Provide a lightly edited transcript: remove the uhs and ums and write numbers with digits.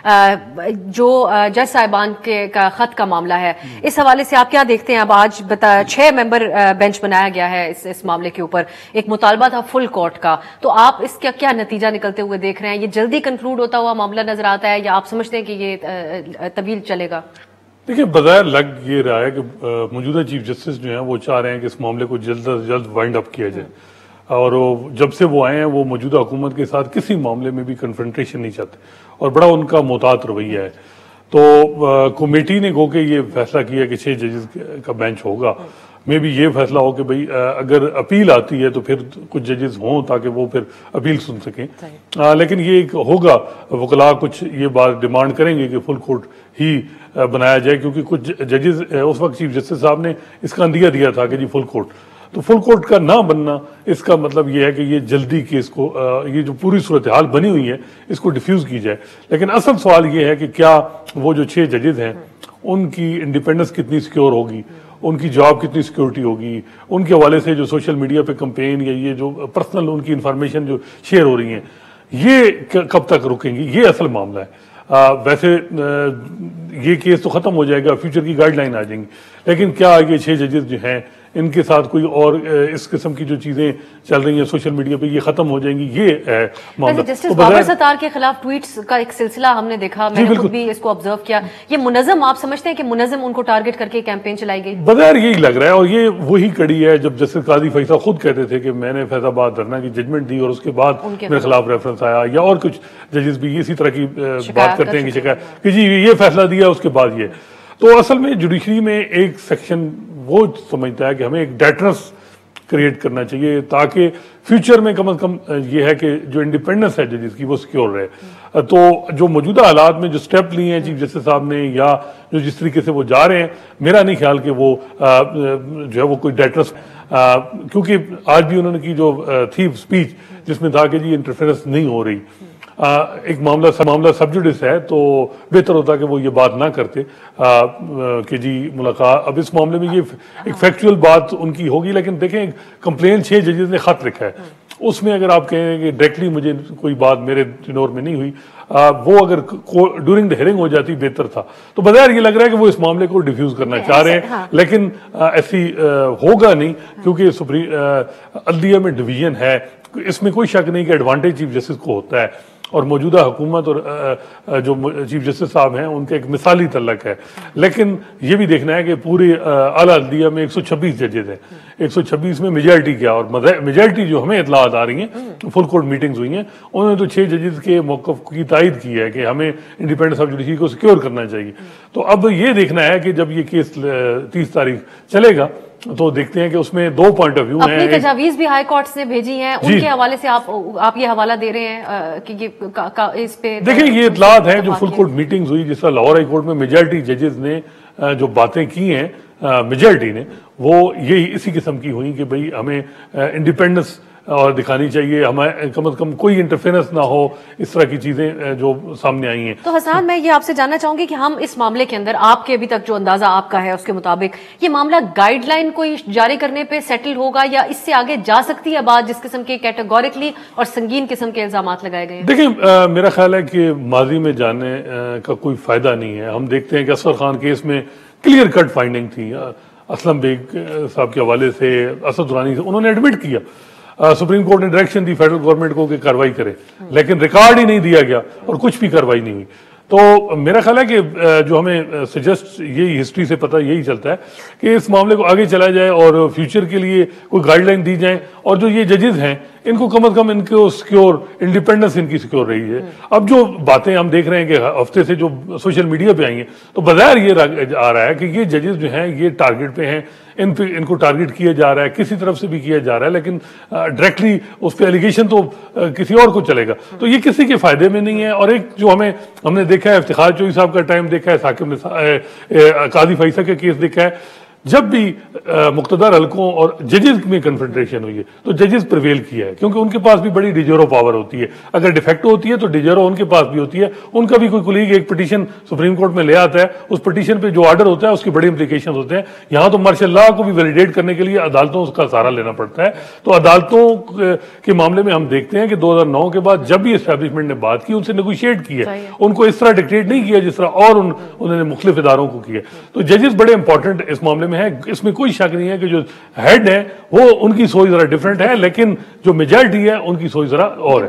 जो जज साहिबान के का खत का मामला है, इस हवाले से आप क्या देखते हैं? अब आज 6 मेंबर बेंच बनाया गया है इस मामले के ऊपर। एक मुतालबा था फुल कोर्ट का, तो आप इसका क्या नतीजा निकलते हुए देख रहे हैं? ये जल्दी कंक्लूड होता हुआ मामला नजर आता है या आप समझते हैं कि ये तवील चलेगा? देखिए, बज़ाहिर लग ये रहा है कि मौजूदा चीफ जस्टिस जो हैं वो चाह रहे हैं कि इस मामले को जल्द से जल्द वाइंड अप किया जाए, और जब से वो आए हैं वो मौजूदा हुकूमत के साथ किसी मामले में भी कन्फ्रंटेशन नहीं चाहते और बड़ा उनका मोहतात रवैया है। तो कमेटी ने गो के ये फैसला किया कि 6 जजेस का बेंच होगा। मे भी ये फैसला हो कि भाई अगर अपील आती है तो फिर कुछ जजेस हों ताकि वो फिर अपील सुन सकें। लेकिन ये एक होगा, वकला कुछ ये बात डिमांड करेंगे कि फुल कोर्ट ही बनाया जाए, क्योंकि कुछ जजेस उस वक्त चीफ जस्टिस साहब ने इसका अंदिया दिया था कि जी फुल कोर्ट, तो फुल कोर्ट का ना बनना इसका मतलब ये है कि ये जल्दी केस को ये जो पूरी सूरत हाल बनी हुई है इसको डिफ्यूज की जाए। लेकिन असल सवाल ये है कि क्या वो जो 6 जजेस हैं उनकी इंडिपेंडेंस कितनी सिक्योर होगी, उनकी जॉब कितनी सिक्योरिटी होगी, उनके हवाले से जो सोशल मीडिया पे कंपेन या ये जो पर्सनल उनकी इंफॉर्मेशन जो शेयर हो रही है ये कब तक रुकेंगी, ये असल मामला है। वैसे ये केस तो खत्म हो जाएगा, फ्यूचर की गाइडलाइन आ जाएंगी, लेकिन क्या ये 6 जजेस जो हैं इनके साथ कोई और इस किस्म की जो चीजें चल रही हैं सोशल मीडिया पे ये खत्म हो जाएंगी, ये है मामला। जस्टिस बाबर सत्तार के खिलाफ ट्वीट्स का एक सिलसिला हमने देखा, मैंने खुद भी इसको ऑब्जर्व किया। ये मुनज़्ज़म, आप समझते हैं कि मुनज़्ज़म उनको टारगेट करके कैंपेन चलाई गई? बगैर यही लग रहा है, और ये वही कड़ी है जब जस्टिस काजी फैसला खुद कहते थे कि मैंने फैजाबाद धरना की जजमेंट दी और उसके बाद मेरे खिलाफ रेफरेंस आया, या और कुछ जजेस भी इसी तरह की बात करते हैं कि शिकायत कि जी ये फैसला दिया उसके बाद ये। तो असल में जुडिशरी में एक सेक्शन वो समझता है कि हमें एक डेटरेंस क्रिएट करना चाहिए ताकि फ्यूचर में कम से कम ये है कि जो इंडिपेंडेंस है जजेस की वो सिक्योर रहे। तो जो मौजूदा हालात में जो स्टेप लिए हैं चीफ जस्टिस साहब ने, या जो जिस तरीके से वो जा रहे हैं, मेरा नहीं ख्याल कि वो जो है वो कोई डेटरेंस, क्योंकि आज भी उन्होंने की जो थी स्पीच जिसमें था कि जी इंटरफेरेंस नहीं हो रही, एक मामला सब्जुडिस है, तो बेहतर होता कि वो ये बात ना करते कि जी मुलाकात। अब इस मामले में ये एक फैक्चुअल बात उनकी होगी, लेकिन देखें कंप्लेन 6 जजेस ने खत लिखा है, उसमें अगर आप कहें कि डायरेक्टली मुझे कोई बात मेरे टिनोर में नहीं हुई, वो अगर ड्यूरिंग द हियरिंग हो जाती बेहतर था। तो बजाय ये लग रहा है कि वो इस मामले को डिफ्यूज करना चाह रहे हैं, लेकिन ऐसी होगा नहीं, क्योंकि सुप्रीम अदलिया में डिवीजन है, इसमें कोई शक नहीं कि एडवांटेज चीफ जस्टिस को होता है, और मौजूदा हुकूमत और जो चीफ जस्टिस साहब हैं उनका एक मिसाली तल्लक है। लेकिन ये भी देखना है कि पूरी आला अदलिया में 126 जजेस हैं, 126 में मेजॉरिटी क्या, और मेजॉरिटी जो हमें इतलात आ रही हैं, फुल कोर्ट मीटिंग्स हुई हैं, उन्होंने तो 6 जजेस के मौक़िफ़ की तायद की है कि हमें इंडिपेंडेंस ऑफ जुडिशरी को सिक्योर करना चाहिए। तो अब ये देखना है कि जब ये केस 30 तारीख चलेगा तो देखते हैं कि उसमें 2 पॉइंट ऑफ व्यू हैं। अपनी तजावीज़ भी हाई कोर्ट ने भेजी हैं, उनके हवाले से आप ये हवाला दे रहे हैं कि ये इस पे देखिए ये इतलात है जो फुल कोर्ट मीटिंग्स हुई, जिस तरह लाहौर हाई कोर्ट में मेजॉरिटी जजेस ने जो बातें की हैं मेजॉरिटी ने, वो यही इसी किस्म की हुई कि भाई हमें इंडिपेंडेंस और दिखानी चाहिए, हमें कम से कम कोई इंटरफेरेंस ना हो, इस तरह की चीजें जो सामने आई हैं। तो हसन, मैं ये आपसे जानना चाहूंगी कि हम इस मामले के अंदर, आपके अभी तक जो अंदाजा आपका है उसके मुताबिक, ये मामला गाइडलाइन कोई जारी करने पे सेटल होगा या इससे आगे जा सकती है बात, जिस किस्म के कैटेगोरिकली और संगीन किस्म के इल्जामात लगाए गए हैं? देखिए मेरा ख्याल है कि माजी में जाने का कोई फायदा नहीं है। हम देखते हैं कि असगर खान केस में क्लियर कट फाइंडिंग थी, असलम बेग साहब के हवाले से, असद दुरानी से, उन्होंने एडमिट किया, सुप्रीम कोर्ट ने डायरेक्शन दी फेडरल गवर्नमेंट को कि कार्रवाई करे, लेकिन रिकॉर्ड ही नहीं दिया गया और कुछ भी कार्रवाई नहीं हुई। तो मेरा ख्याल है कि जो हमें सजेस्ट यही हिस्ट्री से पता यही चलता है कि इस मामले को आगे चलाया जाए और फ्यूचर के लिए कोई गाइडलाइन दी जाए, और जो ये जजेस हैं इनको कम से कम इनको सिक्योर इंडिपेंडेंस इनकी सिक्योर रही है। अब जो बातें हम देख रहे हैं कि हफ्ते से जो सोशल मीडिया पे आई हैं, तो बज़ाहिर ये आ रहा है कि ये जजेस जो हैं ये टारगेट पे हैं, इनको टारगेट किया जा रहा है, किसी तरफ से भी किया जा रहा है, लेकिन डायरेक्टली उस पर एलिगेशन तो किसी और को चलेगा, तो ये किसी के फायदे में नहीं है। और एक जो हमने देखा है, इफ्तिखार चौधरी साहब का टाइम देखा है, साकिब ने काजी फैसल का केस देखा है, जब भी मुख्तदर हलकों और जजेस में कन्फ्रंटेशन हुई है तो जजेस प्रिवेल किया है, क्योंकि उनके पास भी बड़ी डिजोरो पावर होती है। अगर डिफेक्टो होती है तो डिजोरो उनके पास भी होती है। उनका भी कोई कुलीग एक पिटीशन सुप्रीम कोर्ट में ले आता है, उस पिटीशन पे जो ऑर्डर होता है उसकी बड़ी इंप्लीकेशन होते हैं। यहां तो मार्शल लॉ को भी वैलिडेट करने के लिए अदालतों का सहारा लेना पड़ता है। तो अदालतों के मामले में हम देखते हैं कि 2009 के बाद जब भी एस्टैब्लिशमेंट ने बात की, उनसे नेगोशिएट किया, उनको इस तरह डिक्टेट नहीं किया जिस तरह और उन्होंने मुख्तलिफ इदारों को किया। तो जजेस बड़े इंपॉर्टेंट इस मामले में है, इसमें कोई शक नहीं है कि जो हेड है वो उनकी सोच जरा डिफरेंट है, लेकिन जो मेजॉरिटी है उनकी सोच जरा और है।